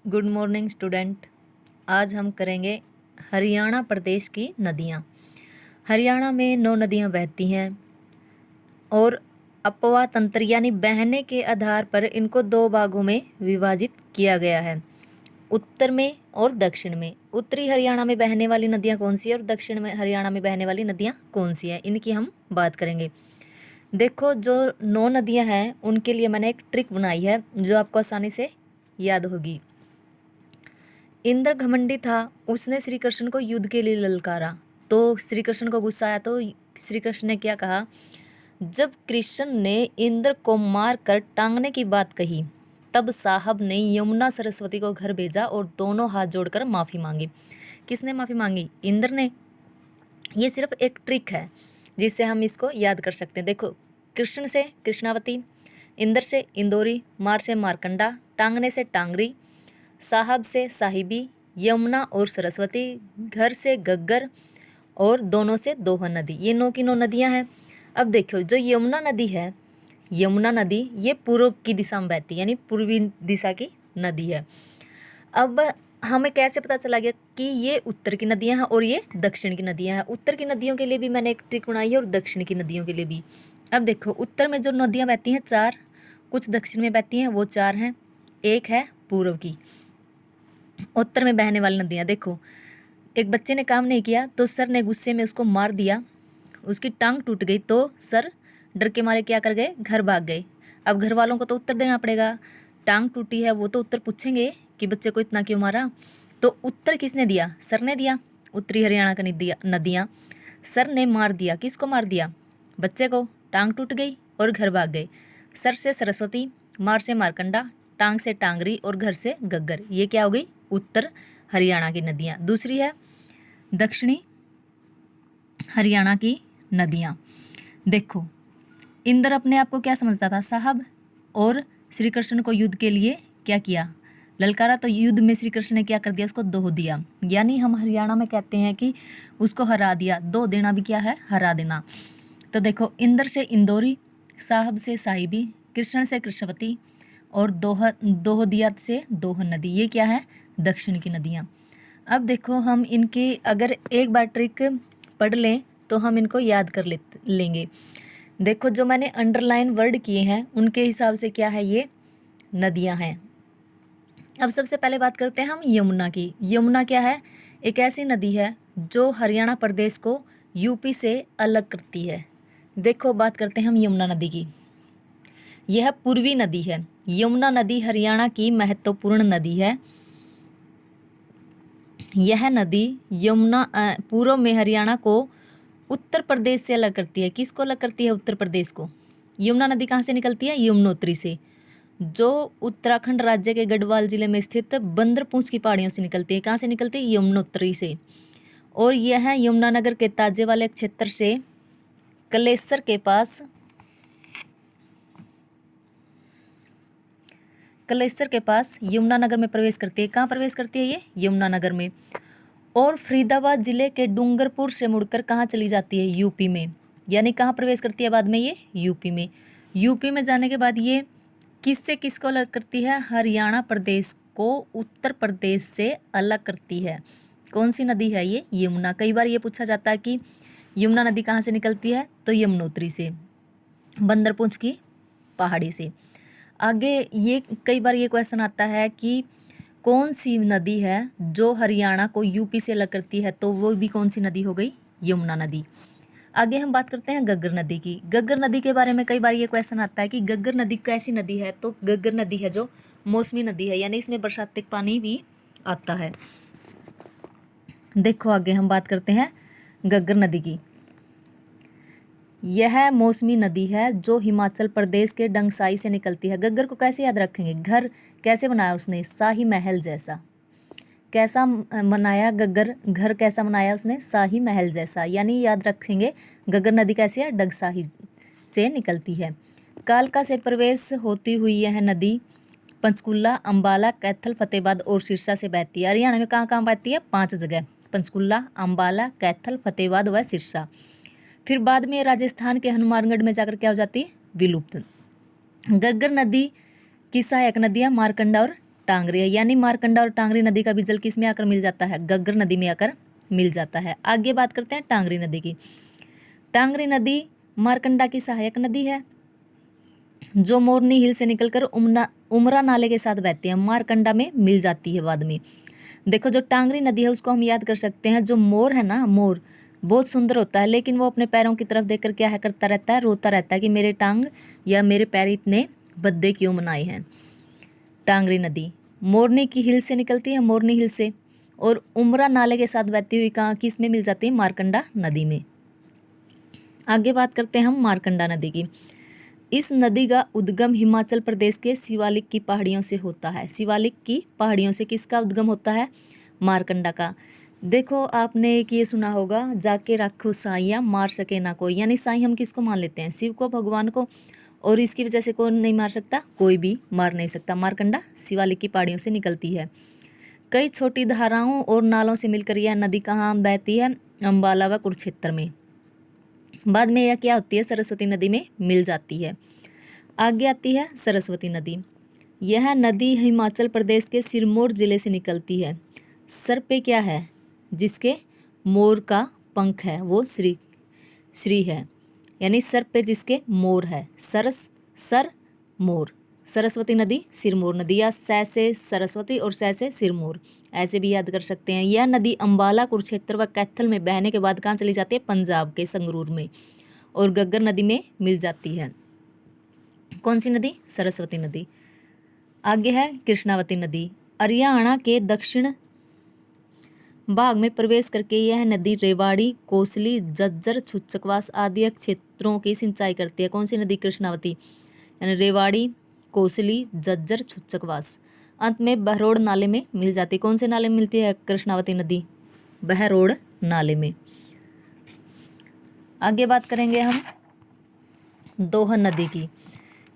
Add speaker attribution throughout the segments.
Speaker 1: Good morning student. आज हम करेंगे हरियाणा प्रदेश की नदियाँ। हरियाणा में 9 नदियाँ बहती हैं और अपवा तंत्र यानी बहने के आधार पर इनको 2 भागों में विभाजित किया गया है, उत्तर में और दक्षिण में। उत्तरी हरियाणा में बहने वाली नदियाँ कौन सी है और दक्षिण में हरियाणा में बहने वाली नदियाँ कौन सी हैं, इनकी हम बात करेंगे। देखो, जो 9 नदियाँ हैं उनके लिए मैंने एक ट्रिक बनाई है जो आपको आसानी से याद होगी। इंद्र घमंडी था, उसने श्री कृष्ण को युद्ध के लिए ललकारा, तो श्री कृष्ण को गुस्सा आया तो श्री कृष्ण ने क्या कहा। जब कृष्ण ने इंद्र को मार कर टांगने की बात कही तब साहब ने यमुना सरस्वती को घर भेजा और दोनों हाथ जोड़कर माफ़ी मांगी। किसने माफ़ी मांगी? इंद्र ने। ये सिर्फ एक ट्रिक है जिससे हम इसको याद कर सकते हैं। देखो, कृष्ण से कृष्णावती, इंद्र से इंदौरी, मार से मारकंडा, टांगने से टांगरी, साहब से साहिबी, यमुना और सरस्वती, घर से गग्गर और दोनों से दोहन नदी। ये 9 की 9 नदियाँ हैं। अब देखो, जो यमुना नदी है, यमुना नदी ये पूर्व की दिशा में बहती है, यानी पूर्वी दिशा की नदी है। अब हमें कैसे पता चला गया कि ये उत्तर की नदियाँ हैं और ये दक्षिण की नदियाँ हैं? उत्तर की नदियों के लिए भी मैंने एक ट्रिक बनाई है और दक्षिण की नदियों के लिए भी। अब देखो, उत्तर में जो नदियाँ बहती हैं 4, कुछ दक्षिण में बहती हैं, वो 4 हैं, एक है पूर्व की। उत्तर में बहने वाली नदियाँ देखो, एक बच्चे ने काम नहीं किया तो सर ने गुस्से में उसको मार दिया, उसकी टांग टूट गई तो सर डर के मारे क्या कर गए, घर भाग गए। अब घर वालों को तो उत्तर देना पड़ेगा, टांग टूटी है वो तो उत्तर पूछेंगे कि बच्चे को इतना क्यों मारा। तो उत्तर किसने दिया? सर ने दिया। उत्तरी हरियाणा का नदियाँ सर ने मार दिया। किसको मार दिया? बच्चे को। टांग टूट गई और घर भाग गए। सर से सरस्वती, मार से मारकंडा, टांग से टांगरी और घर से गग्गर। ये क्या हो गई? उत्तर हरियाणा की नदियाँ। दूसरी है दक्षिणी हरियाणा की नदियाँ। देखो, इंद्र अपने आप को क्या समझता था? साहब। और श्री कृष्ण को युद्ध के लिए क्या किया? ललकारा। तो युद्ध में श्री कृष्ण ने क्या कर दिया? उसको दोह दिया। यानी हम हरियाणा में कहते हैं कि उसको हरा दिया। दोह देना भी क्या है? हरा देना। तो देखो, इंद्र से इंदौरी, साहब से साहिबी, कृष्ण से कृष्णवती और दोहदिया से दोहन नदी। ये क्या है? दक्षिण की नदियाँ। अब देखो, हम इनके अगर एक बार ट्रिक पढ़ लें तो हम इनको याद कर लेंगे। देखो, जो मैंने अंडरलाइन वर्ड किए हैं उनके हिसाब से क्या है, ये नदियाँ हैं। अब सबसे पहले बात करते हैं हम यमुना की। यमुना क्या है? एक ऐसी नदी है जो हरियाणा प्रदेश को यूपी से अलग करती है। देखो, बात करते हैं हम यमुना नदी की। यह पूर्वी नदी है। यमुना नदी हरियाणा की महत्वपूर्ण नदी है। यह नदी यमुना पूर्व में हरियाणा को उत्तर प्रदेश से अलग करती है। किसको अलग करती है? उत्तर प्रदेश को। यमुना नदी कहाँ से निकलती है? यमुनोत्री से, जो उत्तराखंड राज्य के गढ़वाल जिले में स्थित बंदरपूंछ की पहाड़ियों से निकलती है। कहाँ से निकलती है? यमुनोत्री से। और यह यमुनानगर के ताजे वाले क्षेत्र से कलेसर के पास यमुनानगर में प्रवेश करती है। कहाँ प्रवेश करती है ये? यमुनानगर में। और फरीदाबाद जिले के डूंगरपुर से मुड़कर कहाँ चली जाती है? यूपी में। यानी कहाँ प्रवेश करती है बाद में? ये यूपी में। यूपी में जाने के बाद ये किससे किसको अलग करती है? हरियाणा प्रदेश को उत्तर प्रदेश से अलग करती है। कौन सी नदी है ये? यमुना। कई बार ये पूछा जाता है कि यमुना नदी कहाँ से निकलती है? तो यमुनोत्री से, बंदरपूंछ की पहाड़ी से। आगे ये कई बार ये क्वेश्चन आता है कि कौन सी नदी है जो हरियाणा को यूपी से अलग करती है? तो वो भी कौन सी नदी हो गई? यमुना नदी। आगे हम बात करते हैं गग्गर नदी की। गग्गर नदी के बारे में कई बार ये क्वेश्चन आता है कि गग्गर नदी कैसी नदी है? तो गग्गर नदी है जो मौसमी नदी है, यानी इसमें बरसाती पानी भी आता है। देखो, आगे हम बात करते हैं गग्गर नदी की। यह मौसमी नदी है जो हिमाचल प्रदेश के डंगसाई से निकलती है। गग्गर को कैसे याद रखेंगे? घर कैसे बनाया उसने? शाही महल जैसा। कैसा बनाया गग्गर? घर कैसा बनाया उसने? शाही महल जैसा। यानी याद रखेंगे गग्गर नदी कैसी है? डगसाही से निकलती है। कालका से प्रवेश होती हुई यह नदी पंचकुला, अंबाला, कैथल, फतेहाबाद और सिरसा से बहती है। हरियाणा में कहाँ कहाँ बहती है? 5 जगह, पंचकुला, अंबाला, कैथल, फतेहाबाद व सिरसा। फिर बाद में राजस्थान के हनुमानगढ़ में जाकर क्या हो जाती है? विलुप्त। गग्गर नदी की सहायक नदियाँ मारकंडा और टांगरी है, यानी मारकंडा और टांगरी नदी का भी जल किस में आकर मिल जाता है, घग्गर नदी में आकर मिल जाता है। आगे बात करते हैं टांगरी नदी की। टांगरी नदी मारकंडा की सहायक नदी है जो मोरनी हिल से निकलकर उमरा नाले के साथ बहती है, मारकंडा में मिल जाती है बाद में। देखो जो टांगरी नदी है उसको हम याद कर सकते हैं, जो मोर है ना, मोर बहुत सुंदर होता है, लेकिन वो अपने पैरों की तरफ देखकर क्या है करता रहता है, रोता रहता है कि मेरे टांग या मेरे पैर इतने भद्दे क्यों बनाए हैं। टांगरी नदी मोरनी की हिल से निकलती है, मोरनी हिल से, और उमरा नाले के साथ बहती हुई कहाँ किस में मिल जाती है, मारकंडा नदी में। आगे बात करते हैं हम मारकंडा नदी की। इस नदी का उद्गम हिमाचल प्रदेश के शिवालिक की पहाड़ियों से होता है। शिवालिक की पहाड़ियों से किसका उद्गम होता है, मारकंडा का। देखो आपने एक ये सुना होगा, जाके रखो साइया मार सके ना कोई, यानी साई हम किसको मान लेते हैं, शिव को, भगवान को, और इसकी वजह से कौन नहीं मार सकता, कोई भी मार नहीं सकता। मारकंडा शिवालिक की पहाड़ियों से निकलती है। कई छोटी धाराओं और नालों से मिलकर यह नदी कहाँ बहती है, अम्बाला व कुरुक्षेत्र में। बाद में यह क्या होती है, सरस्वती नदी में मिल जाती है। आगे आती है सरस्वती नदी। यह नदी हिमाचल प्रदेश के सिरमौर जिले से निकलती है। सर पे क्या है, जिसके मोर का पंख है वो श्री है, यानी सर पे जिसके मोर है, सर मोर। सरस्वती नदी सिरमौर नदी, या सै से सरस्वती और सै से सिरमौर, ऐसे भी याद कर सकते हैं। यह नदी अम्बाला, कुरुक्षेत्र व कैथल में बहने के बाद कहाँ चली जाती है, पंजाब के संगरूर में, और घग्गर नदी में मिल जाती है। कौन सी नदी, सरस्वती नदी। आगे है कृष्णावती नदी। हरियाणा के दक्षिण भाग में प्रवेश करके यह नदी रेवाड़ी, कोसली, झज्जर, छुचकवास आदि क्षेत्रों की सिंचाई करती है। कौन सी नदी, कृष्णावती, यानी रेवाड़ी, कोसली, झज्जर, छुचकवास, अंत में बहरोड़ नाले में मिल जाती है। कौन से नाले में मिलती है कृष्णावती नदी, बहरोड़ नाले में। आगे बात करेंगे हम दोहन नदी की।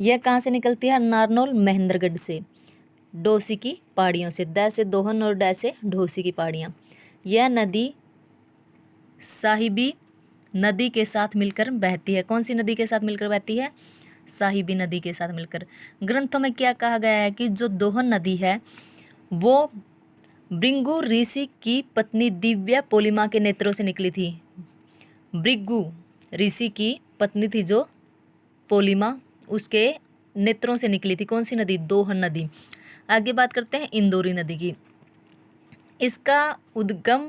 Speaker 1: यह कहाँ से निकलती है, नारनौल, महेंद्रगढ़ से, डोसी की पहाड़ियों से। द से दोहन और डै से ढोसी की पहाड़ियाँ। यह नदी साहिबी नदी के साथ मिलकर बहती है। कौन सी नदी के साथ मिलकर बहती है, साहिबी नदी के साथ मिलकर। ग्रंथों में क्या कहा गया है कि जो दोहन नदी है वो भृगु ऋषि की पत्नी दिव्या पोलिमा के नेत्रों से निकली थी। भृगु ऋषि की पत्नी थी जो पोलिमा, उसके नेत्रों से निकली थी। कौन सी नदी, दोहन नदी। आगे बात करते हैं इंदौरी नदी की। इसका उद्गम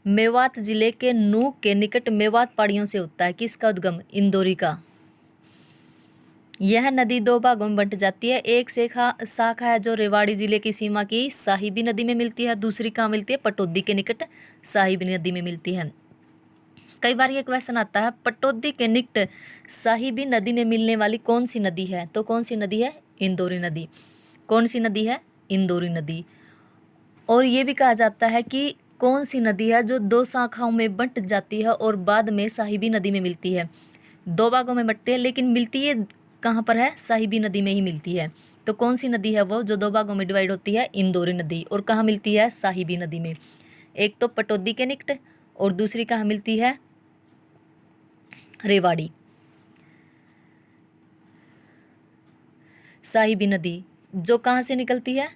Speaker 1: मेवात जिले के नूह के निकट मेवात पहाड़ियों से होता है। किसका उद्गम, इंदौरी का। यह नदी दो भागों में बंट जाती है। एक शाखा है जो रेवाड़ी जिले की सीमा की साहिबी नदी में मिलती है, दूसरी कहाँ मिलती है, पटौदी के निकट साहिबी नदी में मिलती है। कई बार ये क्वेश्चन आता है, पटौदी के निकट साहिबी नदी में मिलने वाली कौन सी नदी है, तो कौन सी नदी है, इंदौरी नदी। कौन सी नदी है, इंदौरी नदी। और ये भी कहा जाता है कि कौन सी नदी है जो दो शाखाओं में बंट जाती है और बाद में साहिबी नदी में मिलती है। दो भागों में बंटती है लेकिन मिलती है कहाँ पर है, साहिबी नदी में ही मिलती है। तो कौन सी नदी है वो जो दो भागों में डिवाइड होती है, इंदौरी नदी। और कहाँ मिलती है, साहिबी नदी में। एक तो पटौदी के निकट और दूसरी कहाँ मिलती है, रेवाड़ी। साहिबी नदी जो कहाँ से निकलती है,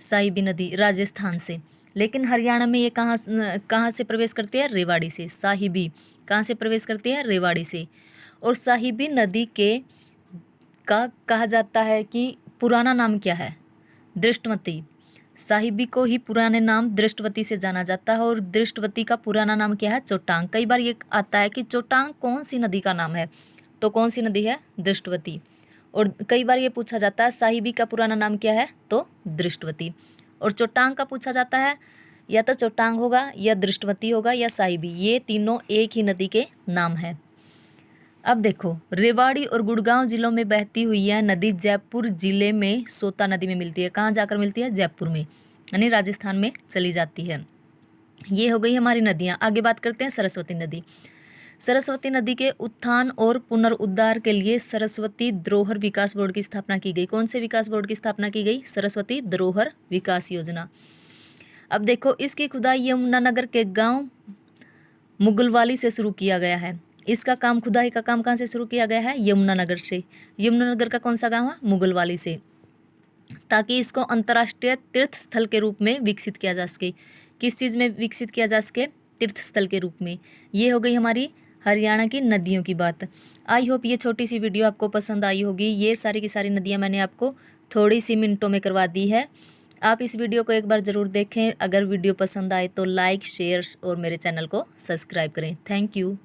Speaker 1: साहिबी नदी राजस्थान से, लेकिन हरियाणा में ये कहाँ से प्रवेश करती है, रेवाड़ी से। साहिबी कहाँ से प्रवेश करती है, रेवाड़ी से। और साहिबी नदी के का कहा जाता है कि पुराना नाम क्या है, दृष्टवती। साहिबी को ही पुराने नाम दृष्टवती से जाना जाता है, और दृष्टवती का पुराना नाम क्या है, चोटांग। कई बार ये आता है कि चोटांग कौन सी नदी का नाम है, तो कौन सी नदी है, दृष्टवती। और कई बार ये पूछा जाता है साहिबी का पुराना नाम क्या है, तो दृष्टवती। और चोटांग का पूछा जाता है, या तो चोटांग होगा या दृष्टवती होगा या साहिबी, ये तीनों एक ही नदी के नाम है। अब देखो, रेवाड़ी और गुड़गांव जिलों में बहती हुई यह नदी जयपुर जिले में सोता नदी में मिलती है। कहाँ जाकर मिलती है, जयपुर में, यानी राजस्थान में चली जाती है। ये हो गई हमारी नदियाँ। आगे बात करते हैं सरस्वती नदी। सरस्वती नदी के उत्थान और पुनरुद्धार के लिए सरस्वती धरोहर विकास बोर्ड की स्थापना की गई। कौन से विकास बोर्ड की स्थापना की गई, सरस्वती धरोहर विकास योजना। अब देखो, इसकी खुदाई यमुनानगर के गांव मुगलवाली से शुरू किया गया है। इसका काम, खुदाई का काम कहाँ से शुरू किया गया है, यमुनानगर से। यमुनानगर का कौन सा गांव है, मुगलवाली से। ताकि इसको अंतर्राष्ट्रीय तीर्थ स्थल के रूप में विकसित किया जा सके। किस चीज़ में विकसित किया जा सके? तीर्थ स्थल के रूप में। ये हो गई हमारी हरियाणा की नदियों की बात। आई होप ये छोटी सी वीडियो आपको पसंद आई होगी। ये सारी की सारी नदियाँ मैंने आपको थोड़ी सी मिनटों में करवा दी है। आप इस वीडियो को एक बार ज़रूर देखें। अगर वीडियो पसंद आए तो लाइक, शेयर और मेरे चैनल को सब्सक्राइब करें। Thank you.